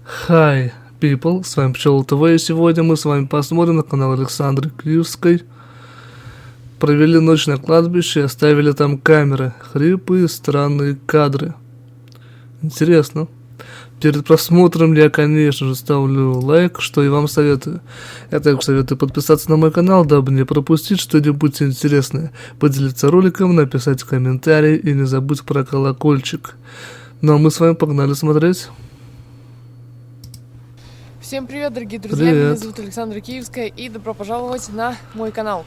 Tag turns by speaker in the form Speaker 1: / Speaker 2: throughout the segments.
Speaker 1: Hi, people, с вами Пчела ТВ, и сегодня мы с вами посмотрим на канал Александры Киевской. Провели ночь на кладбище и оставили там камеры, хрипы и странные кадры. Интересно. Перед просмотром я, конечно же, ставлю лайк, что и вам советую. Я также советую подписаться на мой канал, дабы не пропустить что-нибудь интересное, поделиться роликом, написать комментарий и не забудь про колокольчик. Ну а мы с вами погнали смотреть.
Speaker 2: Всем привет, дорогие друзья,
Speaker 1: Привет.
Speaker 2: меня зовут Александра Киевская и добро пожаловать на мой канал.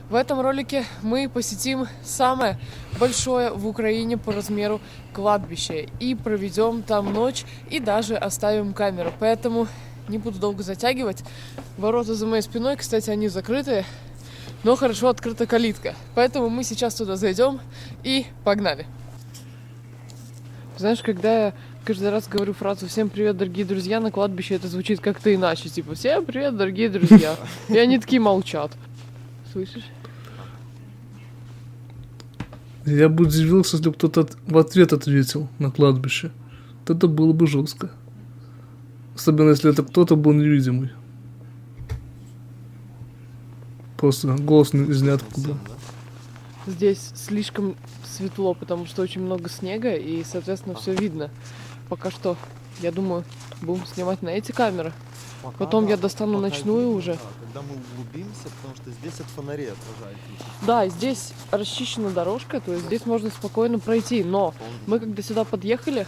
Speaker 2: В этом ролике мы посетим самое большое в Украине по размеру кладбище и проведем там ночь и даже оставим камеру, поэтому не буду долго затягивать. Ворота за моей спиной, кстати, они закрытые, но хорошо открыта калитка, поэтому мы сейчас туда зайдем и погнали. Знаешь, когда я каждый раз говорю фразу «Всем привет, дорогие друзья» на кладбище, это звучит как-то иначе. Типа «Всем привет, дорогие друзья». И они такие молчат. Слышишь?
Speaker 1: Я бы удивился, если бы кто-то в ответ ответил на кладбище. Вот это было бы жестко. Особенно, если это кто-то был невидимый. Просто голос из ниоткуда.
Speaker 2: Здесь слишком светло, потому что очень много снега, и, соответственно, все видно. Пока что, я думаю, будем снимать на эти камеры. Потом я достану ночную уже.
Speaker 3: Когда мы углубимся, потому что здесь от фонарей отражает.
Speaker 2: Да, здесь расчищена дорожка, то есть здесь можно спокойно пройти. Но мы, когда сюда подъехали,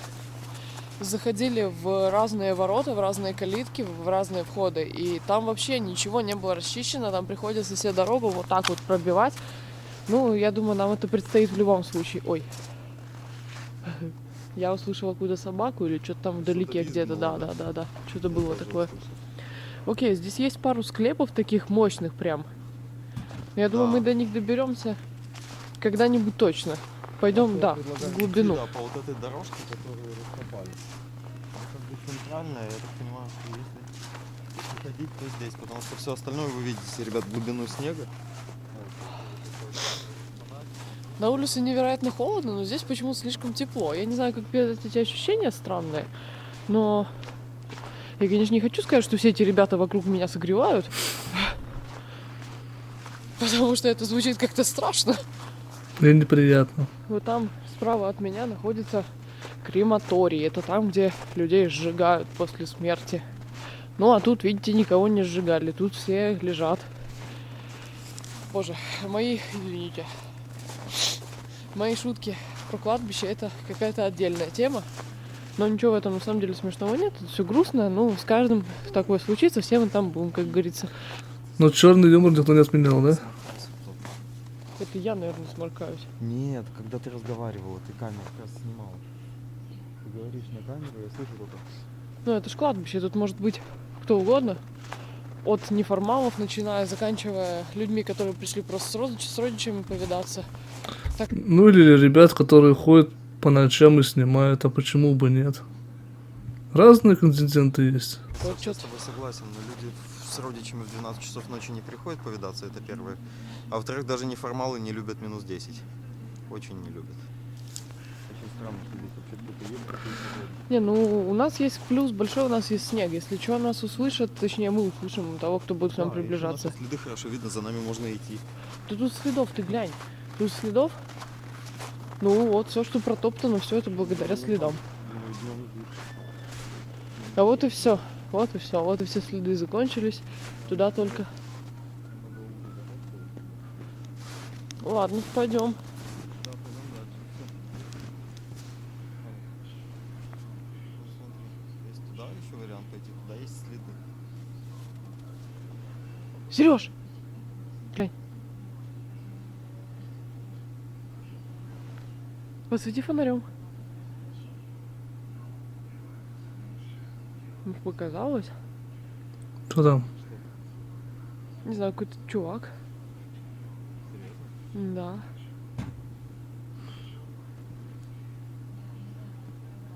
Speaker 2: заходили в разные ворота, в разные калитки, в разные входы. И там вообще ничего не было расчищено. Там приходится себе дорогу вот так вот пробивать. Ну, я думаю, нам это предстоит в любом случае. Ой. Я услышала какую-то собаку или что-то там вдалеке где-то. Да. Что-то было такое. Окей, здесь есть пару склепов таких мощных прям. Я думаю, мы до них доберемся когда-нибудь точно. Пойдем, да, в глубину.
Speaker 3: Да, по вот этой дорожке, которую раскопали. Она как бы центральная, я так понимаю, что если ходить, то здесь. Потому что все остальное вы видите, ребят, глубину снега.
Speaker 2: На улице невероятно холодно, но здесь почему-то слишком тепло. Я не знаю, как передать эти ощущения странные, но я, конечно, не хочу сказать, что все эти ребята вокруг меня согревают, потому что это звучит как-то страшно.
Speaker 1: Мне неприятно.
Speaker 2: Вот там справа от меня находится крематорий. Это там, где людей сжигают после смерти. Ну, а тут, видите, никого не сжигали. Тут все лежат. Боже, извините. Мои шутки про кладбище — это какая-то отдельная тема. Но ничего в этом на самом деле смешного нет. Это все грустно. Ну, с каждым такое случится, все мы там будем, как говорится.
Speaker 1: Но черный юмор никто не отменял, да?
Speaker 2: Это я, наверное, сморкаюсь.
Speaker 3: Нет, когда ты разговаривала, ты камеру как раз снимала. Ты говоришь на камеру, я слышу только.
Speaker 2: Ну, это ж кладбище. Тут может быть кто угодно. От неформалов, начиная, заканчивая людьми, которые пришли просто с родичами повидаться. Так.
Speaker 1: Ну или ребят, которые ходят по ночам и снимают, а почему бы нет? Разные контингенты есть.
Speaker 2: Вот
Speaker 3: Я
Speaker 2: чё-то-
Speaker 3: с тобой согласен, но люди с родичами в 12 часов ночи не приходят повидаться, это первое. А во-вторых, даже неформалы не любят минус 10. Очень не любят. Очень странно, что здесь вообще кто-то есть, кто-то есть.
Speaker 2: Не, ну у нас есть плюс большой, у нас есть снег. Если что, нас услышат, точнее мы услышим того, кто будет к нам приближаться.
Speaker 3: Да, следы хорошо видно, за нами можно идти.
Speaker 2: Да тут следов, ты глянь. Тут следов. Ну вот, все, что протоптано, все это благодаря следам. А вот и все. Вот и все. Вот и все следы закончились. Туда только. Ладно, пойдем.
Speaker 3: Есть туда еще вариант пойти, туда есть следы.
Speaker 2: Сереж! Глянь. Посвети фонарем. Может, показалось?
Speaker 1: Кто там?
Speaker 2: Не знаю, какой-то чувак. Да.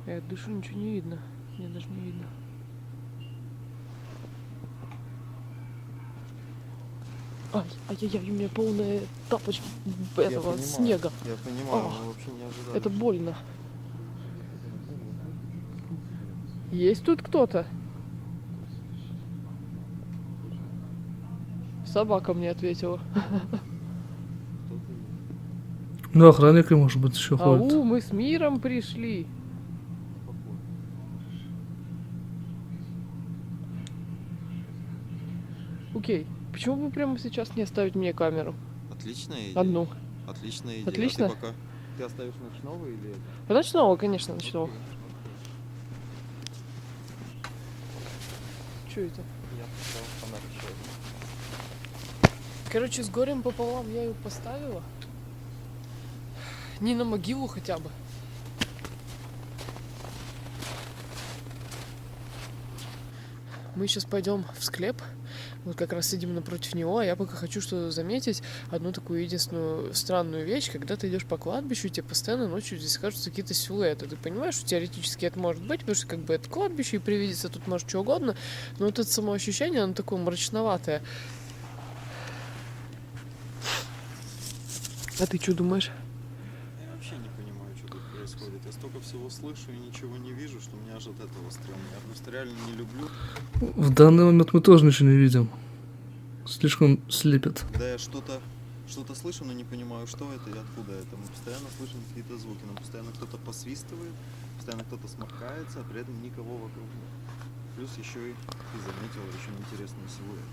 Speaker 2: Я дышу, ничего не видно. Мне даже не видно. Ай-яй-яй, у меня полные тапочки этого
Speaker 3: понимаю,
Speaker 2: снега.
Speaker 3: Я понимаю,
Speaker 2: Ох,
Speaker 3: мы вообще не ожидали.
Speaker 2: Это больно. Есть тут кто-то? Собака мне ответила.
Speaker 1: Ну, охранники, может быть, еще ходят.
Speaker 2: Ау, мы с миром пришли. Окей. Почему бы прямо сейчас не оставить мне камеру?
Speaker 3: Отличная идея.
Speaker 2: Одну.
Speaker 3: Отличная идея.
Speaker 2: Отлично.
Speaker 3: А ты пока... Ты оставишь ночного или...
Speaker 2: Ночного, конечно, ночного. Что это?
Speaker 3: Я поставил фонарь еще один.
Speaker 2: Короче, с горем пополам я ее поставила. Не на могилу хотя бы. Мы сейчас пойдем в склеп. Вот как раз сидим напротив него, а я пока хочу что заметить одну такую единственную странную вещь. Когда ты идешь по кладбищу, тебе постоянно ночью здесь кажутся какие-то силуэты. Ты понимаешь, что теоретически это может быть, потому что как бы это кладбище и привидится тут может что угодно, но вот это само ощущение, оно такое мрачноватое. А ты что думаешь?
Speaker 3: Я вообще не понимаю, что тут происходит. Я столько всего слышу и ничего не вижу, что мне аж от этого стрёмно. Я просто реально не люблю.
Speaker 1: В данный момент мы тоже ничего не видим. Слишком слепит.
Speaker 3: Да, я что-то слышу, но не понимаю, что это и откуда это. Мы постоянно слышим какие-то звуки. Нам постоянно кто-то посвистывает, постоянно кто-то сморкается, а при этом никого вокруг нет. Плюс еще и ты заметил очень интересный силуэт.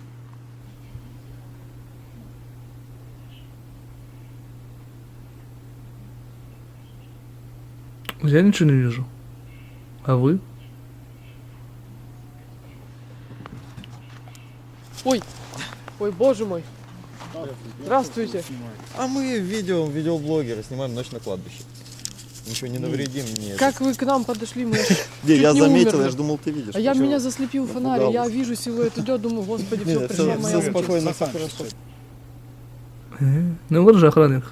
Speaker 1: Я ничего не вижу. А вы?
Speaker 2: Ой! Ой, боже мой! Здравствуйте!
Speaker 3: А мы видеоблогеры, снимаем ночь на кладбище. Ничего не навредим, нет.
Speaker 2: Как вы к нам подошли? Мы
Speaker 3: Я
Speaker 2: не
Speaker 3: заметил,
Speaker 2: умерли.
Speaker 3: я ж думал, ты видишь.
Speaker 2: А я
Speaker 3: Почему?
Speaker 2: меня заслепил фонарь, я вижу силуэт идет, думаю, господи, все,
Speaker 3: Нет,
Speaker 2: пришла моя
Speaker 3: все
Speaker 2: очередь.
Speaker 3: спокойно, все хорошо.
Speaker 1: Ну вот же охранник.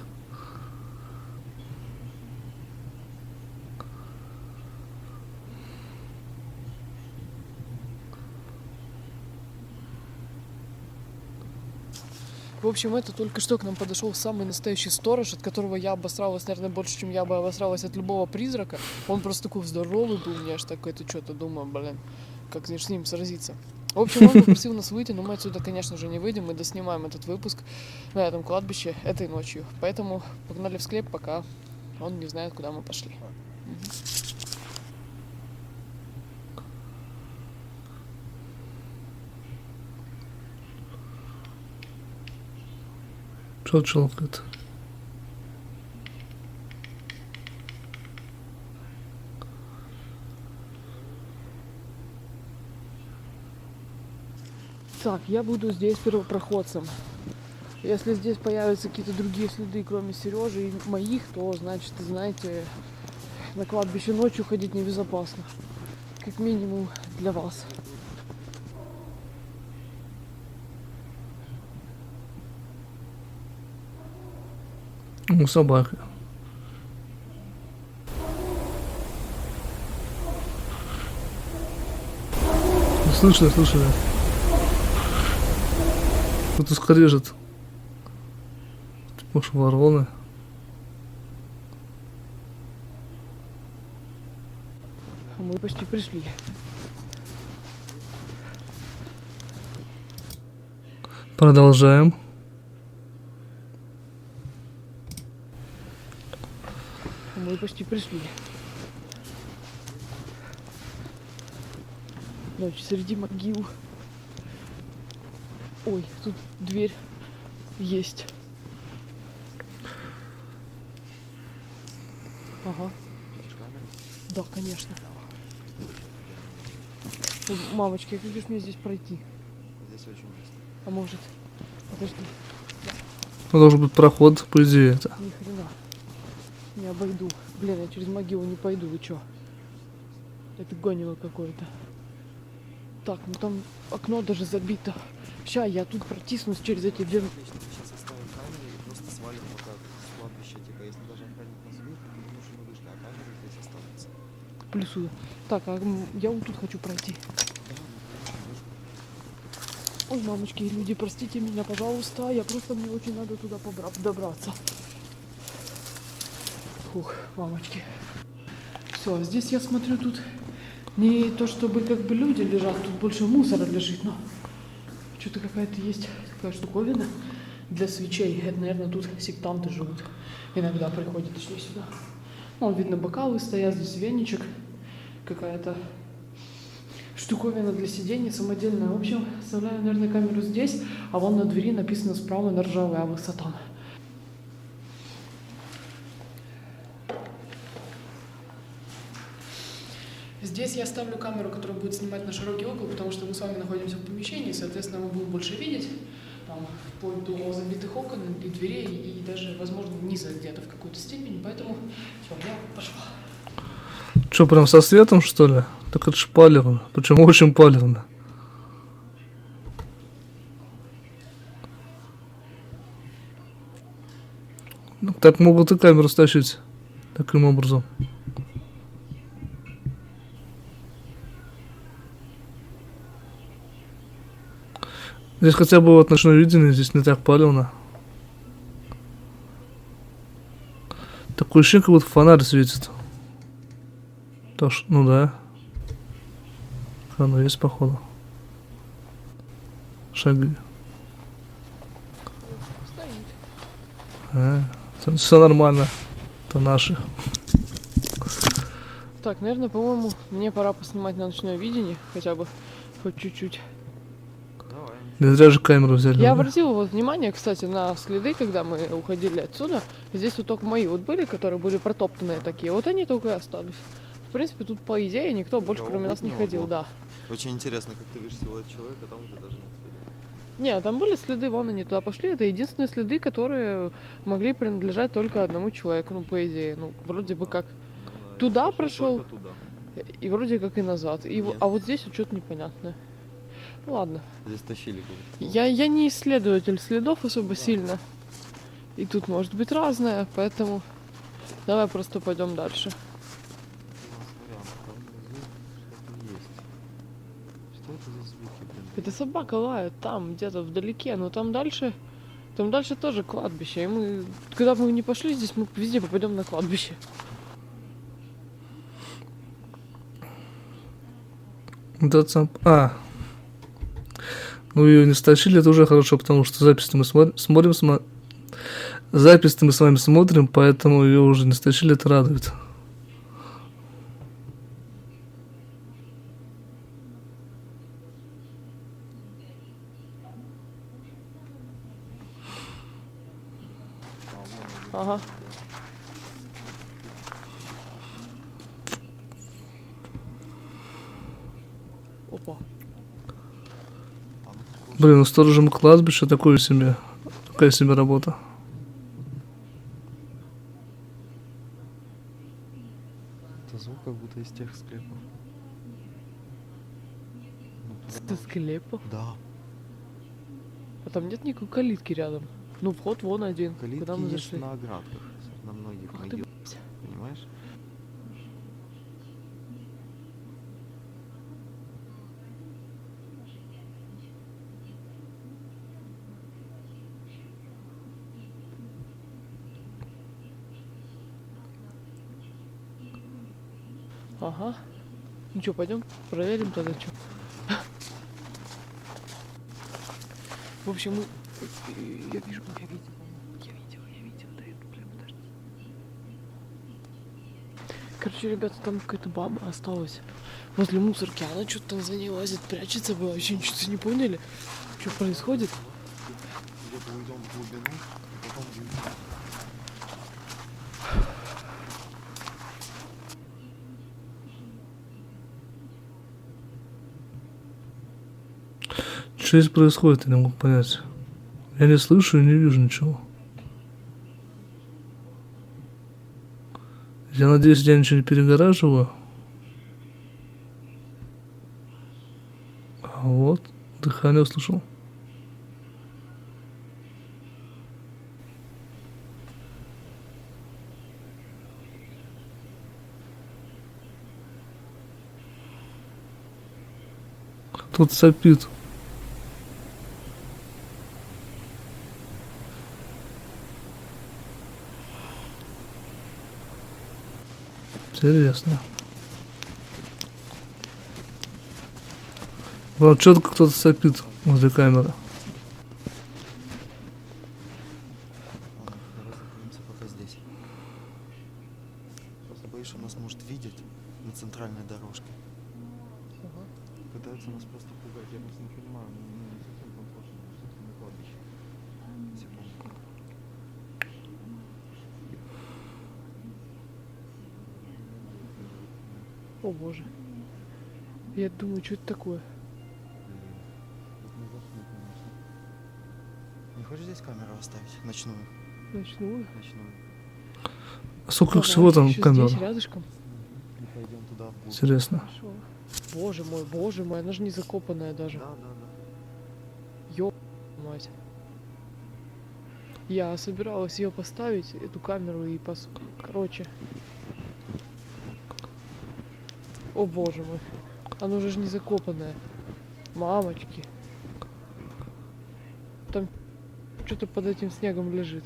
Speaker 2: В общем, это только что к нам подошел самый настоящий сторож, от которого я обосралась, наверное, больше, чем я бы обосралась от любого призрака. Он просто такой здоровый был, мне аж так это что-то думаю, блин, как с ним сразиться. В общем, он попросил нас выйти, но мы отсюда, конечно же, не выйдем, мы доснимаем этот выпуск на этом кладбище этой ночью. Поэтому погнали в склеп, пока он не знает, куда мы пошли.
Speaker 1: Что челкает?
Speaker 2: Так, я буду здесь первопроходцем. Если здесь появятся какие-то другие следы, кроме Сережи и моих, то, значит, знаете, на кладбище ночью ходить небезопасно. Как минимум для вас.
Speaker 1: Ну, собака. Слышно, слышно. Кто-то скрежет. Может, вороны.
Speaker 2: Мы почти пришли.
Speaker 1: Продолжаем.
Speaker 2: Мы почти пришли. Ночь среди могил. Ой, тут дверь есть. Ага. Да, конечно. Ой, мамочки, как же мне здесь пройти?
Speaker 3: Здесь очень быстро.
Speaker 2: А может? Подожди,
Speaker 1: Ну, должен быть проход, по идее, это.
Speaker 2: ни хрена. Не обойду. Блин, я через могилу не пойду, вы чё? Это гонево какое-то. Так, ну там окно даже забито. Ща, я тут протиснусь через эти две...
Speaker 3: Сейчас оставим камеры и просто свалим пока с кладбища. Типа, если даже охранник нас увидит, то мы уже не вышли, а камеры здесь останутся.
Speaker 2: Плюсую. Так, а я вот тут хочу пройти. Ой, мамочки, люди, простите меня, пожалуйста. Мне очень надо туда добраться. Фух, мамочки. Все, здесь я смотрю, тут Не то чтобы как бы люди лежат, тут больше мусора лежит, но что-то какая-то есть такая штуковина для свечей. Это, наверное, тут сектанты живут. Иногда приходят еще сюда. Вон, видно, бокалы стоят, здесь веничек. Какая-то штуковина для сидения самодельная. В общем, оставляю, наверное, камеру здесь, а вон на двери написано справа на ржавый Авы Сатан. Здесь я ставлю камеру, которая будет снимать на широкий угол, потому что мы с вами находимся в помещении, соответственно, мы будем больше видеть, там, вплоть до забитых окон и дверей, и даже, возможно, низа где-то в какой-то степени, поэтому все, я пошла.
Speaker 1: Что, прям со светом, что ли? Так это ж палевно. Почему очень палевно? Ну, так могут и камеру стащить. Таким образом. Здесь хотя бы вот ночное видение, здесь не так палевно. Такое ощущение, как будто фонарь светит. Тоже, ну да. Оно есть, походу. Шаги. Все нормально. Это наши.
Speaker 2: Так, наверное, по-моему, мне пора поснимать на ночное видение, хотя бы хоть чуть-чуть.
Speaker 3: Давай.
Speaker 1: Не зря же камеру взяли.
Speaker 2: Я
Speaker 1: да?
Speaker 2: обратила вот внимание, кстати, на следы, когда мы уходили отсюда. Здесь вот только мои вот были, которые были протоптанные такие. Вот они только и остались. В принципе, тут, по идее, никто больше, кроме нас, не ходил, да.
Speaker 3: Очень интересно, как ты видишь силуэт человека, там уже даже нет следов.
Speaker 2: Не, там были следы, вон они туда пошли. Это единственные следы, которые могли принадлежать только одному человеку, ну, по идее. Ну, вроде бы как
Speaker 3: Ну да,
Speaker 2: Туда
Speaker 3: я
Speaker 2: прошел?
Speaker 3: только туда.
Speaker 2: и вроде как и назад. И,
Speaker 3: Нет.
Speaker 2: а вот здесь вот что-то непонятное. Ну, ладно.
Speaker 3: Здесь тащили как-то.
Speaker 2: Я не исследователь следов особо сильно. И тут может быть разное, поэтому давай просто пойдем дальше.
Speaker 3: У нас вариант, там внизу что-то есть. Что это за звуки, блин?
Speaker 2: Это собака лает там, где-то вдалеке, но там дальше тоже кладбище. И мы, когда бы мы не пошли здесь, мы везде попадем на кладбище.
Speaker 1: Да, сам... Ну ее не стащили, это уже хорошо, потому что запись мы смотрим, запись мы с вами смотрим, поэтому ее уже не стащили, это радует.
Speaker 2: Ага. Опа.
Speaker 1: Блин, ну сторожем кладбища такая себе работа.
Speaker 3: Это звук как будто из тех склепов. Ну,
Speaker 2: Это склепа.
Speaker 3: да.
Speaker 2: А там нет никакой калитки рядом. Ну, вход вон один.
Speaker 3: Калитки
Speaker 2: Куда мы
Speaker 3: есть
Speaker 2: зашли?
Speaker 3: на оградках, на многих
Speaker 2: Ах ты,
Speaker 3: могилах,
Speaker 2: блядь.
Speaker 3: понимаешь?
Speaker 2: Ага. Ну что, пойдем проверим тогда, что. В общем, мы... Я вижу, я видел, да, бля, подожди. Короче, ребята, там какая-то баба осталась возле мусорки. Она что-то там за ней лазит, прячется. Вы вообще ничего не поняли, что происходит?
Speaker 3: Где-то уйдем в глубину, и потом выйдем.
Speaker 1: Что здесь происходит, я не могу понять. Я не слышу и не вижу ничего. Я надеюсь, я ничего не перегораживаю. А вот, дыхание услышал. Тут сопит. Интересно. Вам четко кто-то сопит возле камеры.
Speaker 3: Ладно, давай закроемся пока здесь. Просто боюсь, что нас может видеть на центральной дорожке.
Speaker 2: Ага.
Speaker 3: Пытаются нас просто пугать. Я просто не понимаю, не совсем комфортно, что на кладбище. Секунду.
Speaker 2: О боже. Я думаю, что это такое?
Speaker 3: Не хочешь здесь камеру оставить? Ночную.
Speaker 2: Ночную.
Speaker 3: Ночную.
Speaker 1: А сколько
Speaker 2: Давай,
Speaker 1: всего там
Speaker 2: ещё
Speaker 1: камер?
Speaker 2: здесь, рядышком.
Speaker 3: И пойдем туда в бункер.
Speaker 1: Интересно.
Speaker 2: Хорошо. Боже мой, она же не закопанная даже.
Speaker 3: Да, да, да.
Speaker 2: Ёб мать. Я собиралась ее поставить, эту камеру, и короче. О боже мой. Она уже ж не закопанная. Мамочки. Там что-то под этим снегом лежит,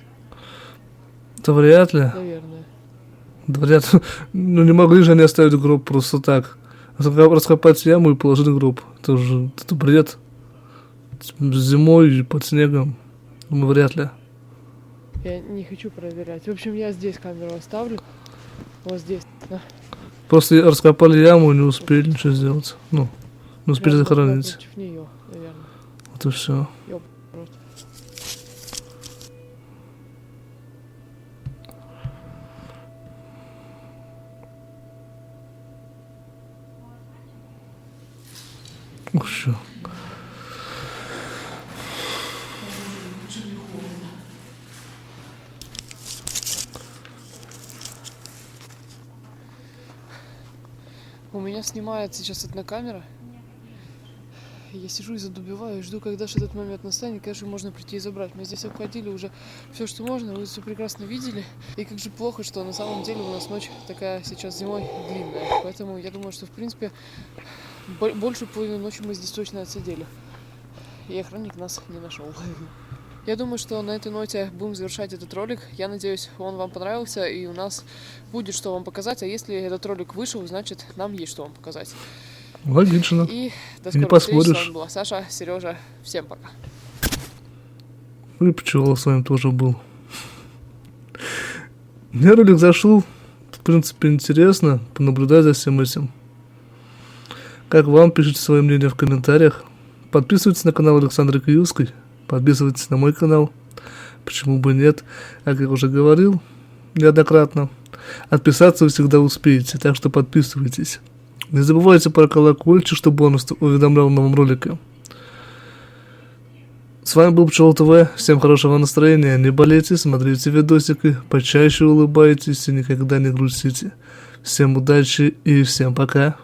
Speaker 1: Это вряд ли.
Speaker 2: наверное.
Speaker 1: Да вряд ли. Ну не могли же они оставить гроб просто так. Раскопать яму и положить гроб. Это же это бред. Зимой под снегом. Ну, вряд ли.
Speaker 2: Я не хочу проверять. В общем, я здесь камеру оставлю. Вот здесь. Да.
Speaker 1: Просто раскопали яму и не успели ничего сделать. Ну, не успели
Speaker 2: Прям
Speaker 1: захоронить.
Speaker 2: против нее, наверное.
Speaker 1: Вот и все.
Speaker 2: Ёб рот.
Speaker 1: Все.
Speaker 2: У меня снимает сейчас одна камера. Я сижу и задубеваю, и жду, когда же этот момент настанет, конечно, можно прийти и забрать. Мы здесь обходили уже все, что можно, вы все прекрасно видели. И как же плохо, что на самом деле у нас ночь такая сейчас зимой длинная. Поэтому я думаю, что в принципе большую половину ночи мы здесь точно отсидели. И охранник нас не нашел. Я думаю, что на этой ноте будем завершать этот ролик. Я надеюсь, он вам понравился, и у нас будет что вам показать. А если этот ролик вышел, значит, нам есть что вам показать.
Speaker 1: Логично.
Speaker 2: И до
Speaker 1: Не
Speaker 2: скорой встречи. С
Speaker 1: поспоришь.
Speaker 2: вами была Саша, Сережа. Всем пока.
Speaker 1: Ну и пчела с вами тоже был. Мне ролик зашел. В принципе, интересно понаблюдать за всем этим. Как вам? Пишите свое мнение в комментариях. Подписывайтесь на канал Александры Киевской. Подписывайтесь на мой канал. Почему бы нет? Как я уже говорил неоднократно, отписаться вы всегда успеете, так что подписывайтесь. Не забывайте про колокольчик, чтобы он вас уведомлял о новом ролике. С вами был Пчел ТВ. Всем хорошего настроения. Не болейте, смотрите видосики, почаще улыбайтесь и никогда не грустите. Всем удачи и всем пока.